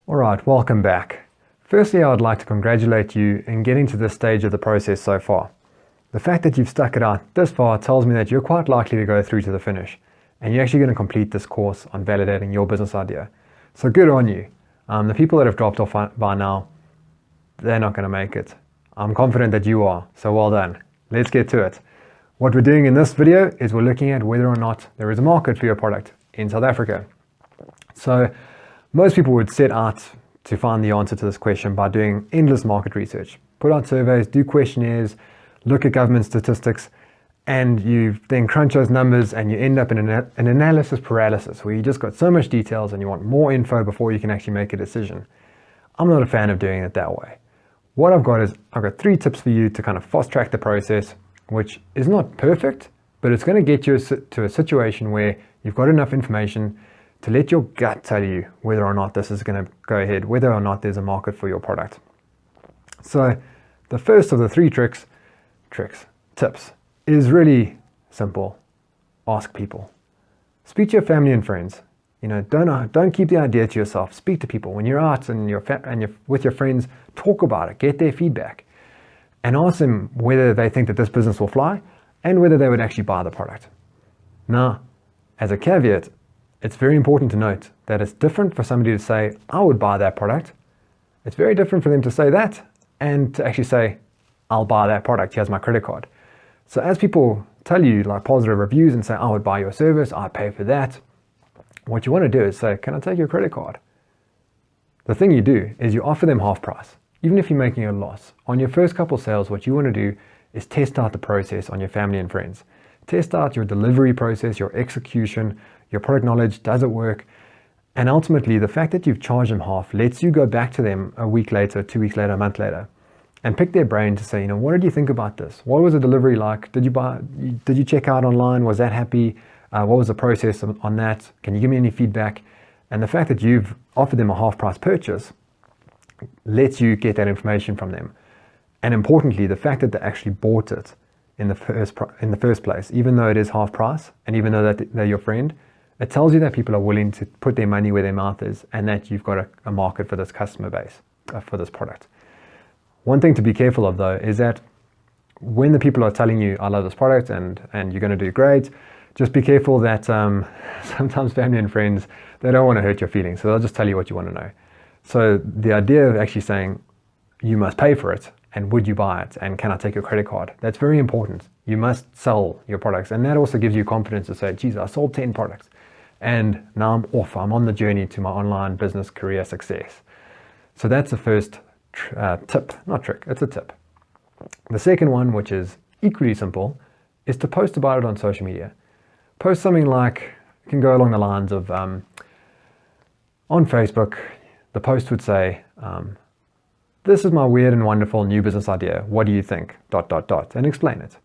Alright, welcome back. Firstly, I would like to congratulate you in getting to this stage of the process so far. The fact that you've stuck it out this far tells me that you're quite likely to go through to the finish, and you're actually going to complete this course on validating your business idea. So good on you. The people that have dropped off by now, they're not going to make it. I'm confident that you are, so well done. Let's get to it. What we're doing in this video is we're looking at whether or not there is a market for your product in South Africa. So most people would set out to find the answer to this question by doing endless market research. Put out surveys, do questionnaires, look at government statistics, and you then crunch those numbers and you end up in an analysis paralysis where you just got so much details and you want more info before you can actually make a decision. I'm not a fan of doing it that way. What I've got is I've got 3 tips for you to kind of fast track the process, which is not perfect, but it's going to get you to a situation where you've got enough information to let your gut tell you whether or not this is going to go ahead, whether or not there's a market for your product. So the first of the 3 tips is really simple. Ask people. Speak to your family and friends. Don't keep the idea to yourself. Speak to people. When you're out and you're with your friends, talk about it, get their feedback, and ask them whether they think that this business will fly and whether they would actually buy the product. Now, as a caveat, it's very important to note that it's different for somebody to say, I would buy that product. It's very different for them to say that and to actually say, I'll buy that product, here's my credit card. So as people tell you like positive reviews and say, I would buy your service, I'd pay for that, what you want to do is say, can I take your credit card? The thing you do is you offer them half price, even if you're making a loss. On your first couple sales, what you want to do is test out the process on your family and friends. Test out your delivery process, your execution, your product knowledge, does it work? And ultimately, the fact that you've charged them half lets you go back to them a week later, 2 weeks later, a month later, and pick their brain to say, what did you think about this? What was the delivery like? Did you check out online? Was that happy? What was the process on that? Can you give me any feedback? And the fact that you've offered them a half price purchase lets you get that information from them. And importantly, the fact that they actually bought it in the first place, even though it is half price, and even though that they're your friend, it tells you that people are willing to put their money where their mouth is and that you've got a market for this customer base, for this product. One thing to be careful of though is that when the people are telling you, I love this product and you're going to do great, just be careful that sometimes family and friends, they don't want to hurt your feelings. So they'll just tell you what you want to know. So the idea of actually saying, you must pay for it, and would you buy it, and can I take your credit card? That's very important. You must sell your products. And that also gives you confidence to say, geez, I sold 10 products. And now I'm off. I'm on the journey to my online business career success. So that's the first tip, not trick, it's a tip. The second one, which is equally simple, is to post about it on social media. Post something like, it can go along the lines of, on Facebook, the post would say, this is my weird and wonderful new business idea. What do you think? ... And explain it.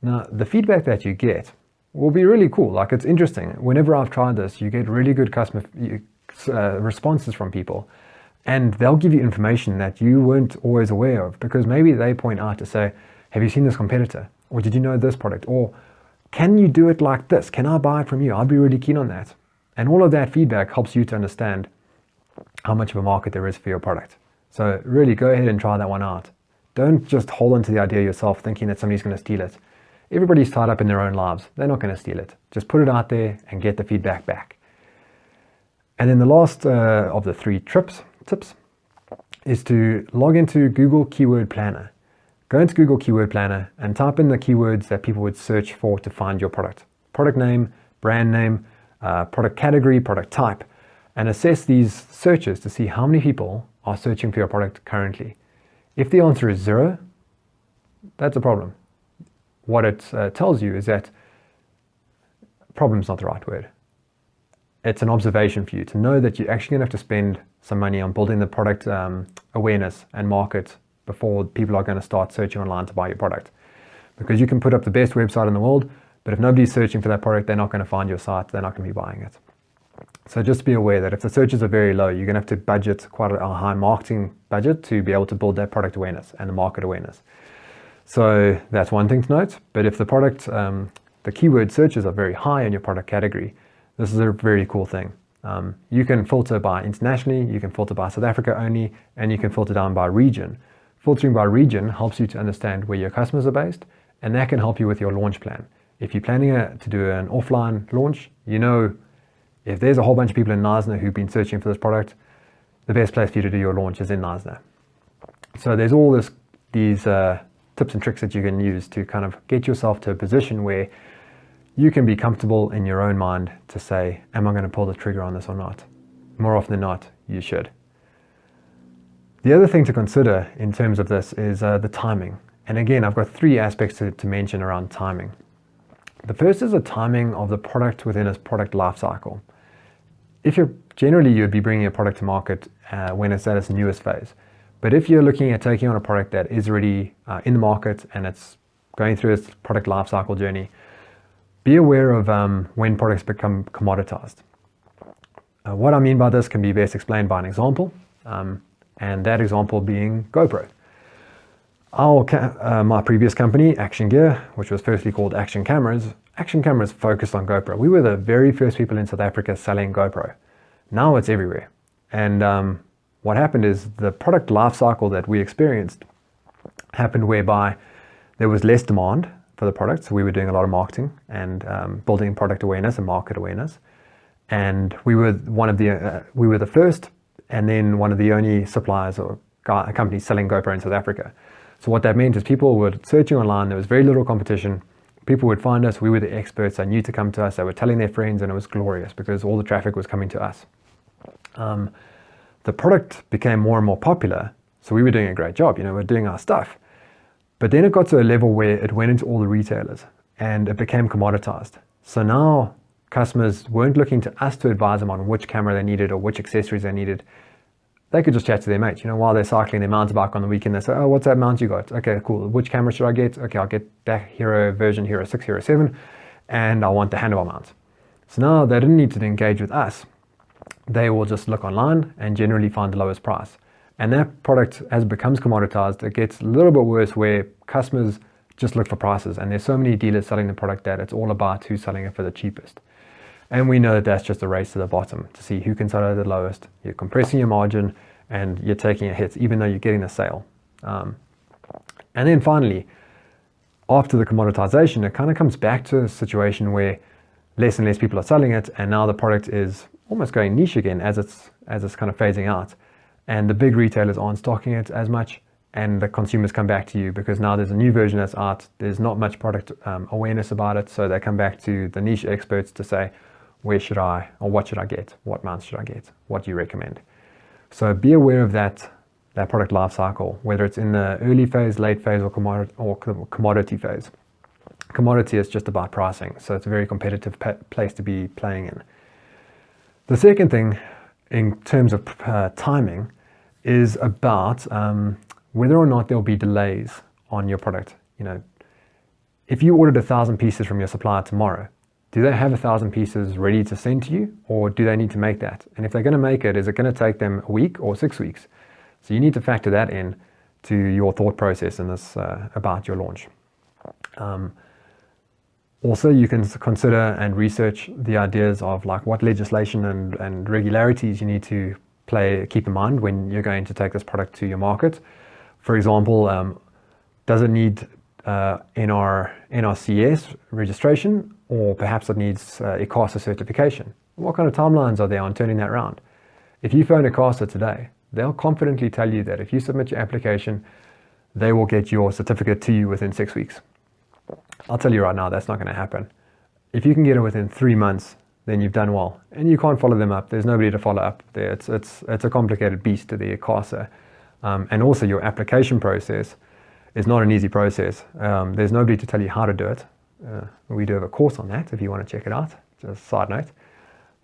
Now, the feedback that you get will be really cool. Like, it's interesting. Whenever I've tried this, you get really good customer responses from people, and they'll give you information that you weren't always aware of, because maybe they point out to say, have you seen this competitor? Or did you know this product? Or can you do it like this? Can I buy it from you? I'd be really keen on that. And all of that feedback helps you to understand how much of a market there is for your product. So really go ahead and try that one out. Don't just hold on to the idea yourself thinking that somebody's going to steal it. Everybody's tied up in their own lives. They're not going to steal it. Just put it out there and get the feedback back. And then the last of the 3 tips is to log into Google Keyword Planner. Go into Google Keyword Planner and type in the keywords that people would search for to find your product. Product name, brand name, product category, product type, and assess these searches to see how many people are searching for your product currently. If the answer is 0, that's a problem. What it tells you is that problem's not the right word. It's an observation for you to know that you're actually going to have to spend some money on building the product awareness and market before people are going to start searching online to buy your product. Because you can put up the best website in the world, but if nobody's searching for that product, they're not going to find your site, they're not going to be buying it. So just be aware that if the searches are very low, you're going to have to budget quite a high marketing budget to be able to build that product awareness and the market awareness. So that's one thing to note. But if the product, the keyword searches are very high in your product category, this is a very cool thing. You can filter by internationally, you can filter by South Africa only, and you can filter down by region. Filtering by region helps you to understand where your customers are based, and that can help you with your launch plan. If you're planning to do an offline launch, you know if there's a whole bunch of people in Knysna who've been searching for this product, the best place for you to do your launch is in Knysna. So there's all these tips and tricks that you can use to kind of get yourself to a position where you can be comfortable in your own mind to say, am I going to pull the trigger on this or not? More often than not, you should. The other thing to consider in terms of this is the timing. And again, I've got 3 aspects to mention around timing. The first is the timing of the product within its product life cycle. Generally, you'd be bringing a product to market when it's at its newest phase. But if you're looking at taking on a product that is already in the market and it's going through its product life cycle journey, be aware of when products become commoditized. What I mean by this can be best explained by an example, and that example being GoPro. My previous company, Action Gear, which was firstly called Action Cameras focused on GoPro. We were the very first people in South Africa selling GoPro. Now it's everywhere. And what happened is the product life cycle that we experienced happened whereby there was less demand for the product. So we were doing a lot of marketing and building product awareness and market awareness. And we were the first and then one of the only suppliers or companies selling GoPro in South Africa. So what that meant is people were searching online, there was very little competition. People would find us, we were the experts, they knew to come to us, they were telling their friends, and it was glorious because all the traffic was coming to us. The product became more and more popular, so we were doing a great job, we're doing our stuff. But then it got to a level where it went into all the retailers and it became commoditized. So now customers weren't looking to us to advise them on which camera they needed or which accessories they needed. They could just chat to their mates, while they're cycling their mountain bike on the weekend. They say, oh, what's that mount you got? Okay, cool. Which camera should I get? Okay, I'll get that Hero version, Hero 6, Hero 7, and I want the handlebar mount. So now they didn't need to engage with us. They will just look online and generally find the lowest price. And that product, as it becomes commoditized, it gets a little bit worse where customers just look for prices. And there's so many dealers selling the product that it's all about who's selling it for the cheapest. And we know that that's just a race to the bottom to see who can sell it at the lowest. You're compressing your margin and you're taking a hit, even though you're getting a sale. And then finally, after the commoditization, it kind of comes back to a situation where less and less people are selling it, and now the product is almost going niche again as it's kind of phasing out. And the big retailers aren't stocking it as much, and the consumers come back to you because now there's a new version that's out. There's not much product awareness about it, so they come back to the niche experts to say, what should I get? What mounts should I get? What do you recommend? So be aware of that product life cycle, whether it's in the early phase, late phase, or commodity phase. Commodity is just about pricing, so it's a very competitive place to be playing in. The second thing, in terms of timing, is about whether or not there'll be delays on your product. If you ordered 1,000 pieces from your supplier tomorrow, do they have 1,000 pieces ready to send to you, or do they need to make that? And if they're going to make it, is it going to take them a week or 6 weeks? So you need to factor that in to your thought process in this about your launch. Also, you can consider and research the ideas of like what legislation and regularities you need to keep in mind when you're going to take this product to your market. For example, does it need NRCS registration, or perhaps it needs ICASA certification? What kind of timelines are there on turning that around? If you phone ICASA today, they'll confidently tell you that if you submit your application, they will get your certificate to you within 6 weeks. I'll tell you right now, that's not going to happen. If you can get it within 3 months, then you've done well. And you can't follow them up. There's nobody to follow up there. It's a complicated beast to the ICASA. And also your application process is not an easy process. There's nobody to tell you how to do it. We do have a course on that if you want to check it out, just a side note.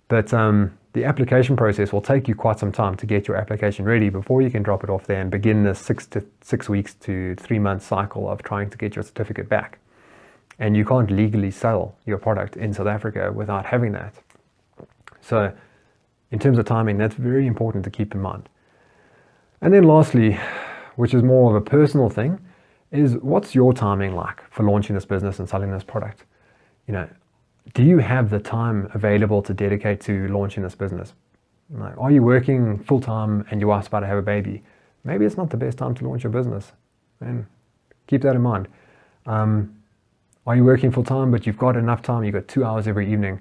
But the application process will take you quite some time to get your application ready before you can drop it off there and begin the 6 weeks to 3 month cycle of trying to get your certificate back. And you can't legally sell your product in South Africa without having that. So in terms of timing, that's very important to keep in mind. And then lastly, which is more of a personal thing, is what's your timing like for launching this business and selling this product? do you have the time available to dedicate to launching this business? Like, are you working full time and your wife's about to have a baby? Maybe it's not the best time to launch your business. And keep that in mind. Are you working full time, but you've got enough time, you've got 2 hours every evening?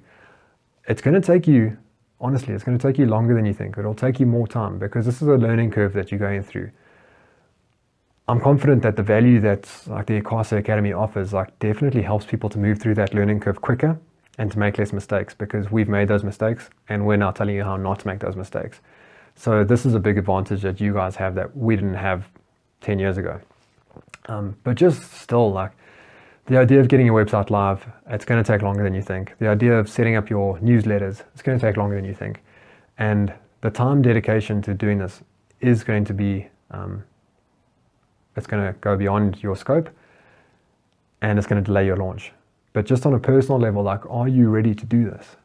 It's going to take you, honestly, it's going to take you longer than you think. It'll take you more time because this is a learning curve that you're going through. I'm confident that the value that like the Icasa Academy offers like definitely helps people to move through that learning curve quicker and to make less mistakes, because we've made those mistakes and we're now telling you how not to make those mistakes. So this is a big advantage that you guys have that we didn't have 10 years ago. But just still, like, the idea of getting your website live, it's going to take longer than you think. The idea of setting up your newsletters, it's going to take longer than you think. And the time dedication to doing this is going to be, it's going to go beyond your scope, and it's going to delay your launch. But just on a personal level, like, are you ready to do this?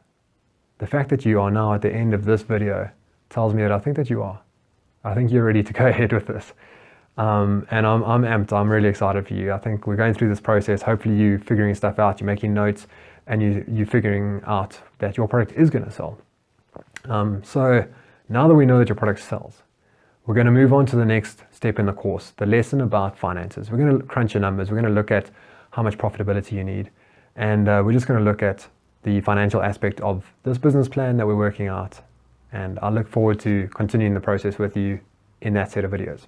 The fact that you are now at the end of this video tells me that I think that you are. I think you're ready to go ahead with this. And I'm amped. I'm really excited for you. I think we're going through this process. Hopefully you figuring stuff out, you're making notes, and you're figuring out that your product is going to sell. So now that we know that your product sells, we're going to move on to the next step in the course, the lesson about finances. We're going to crunch your numbers. We're going to look at how much profitability you need. And we're just going to look at the financial aspect of this business plan that we're working out. And I look forward to continuing the process with you in that set of videos.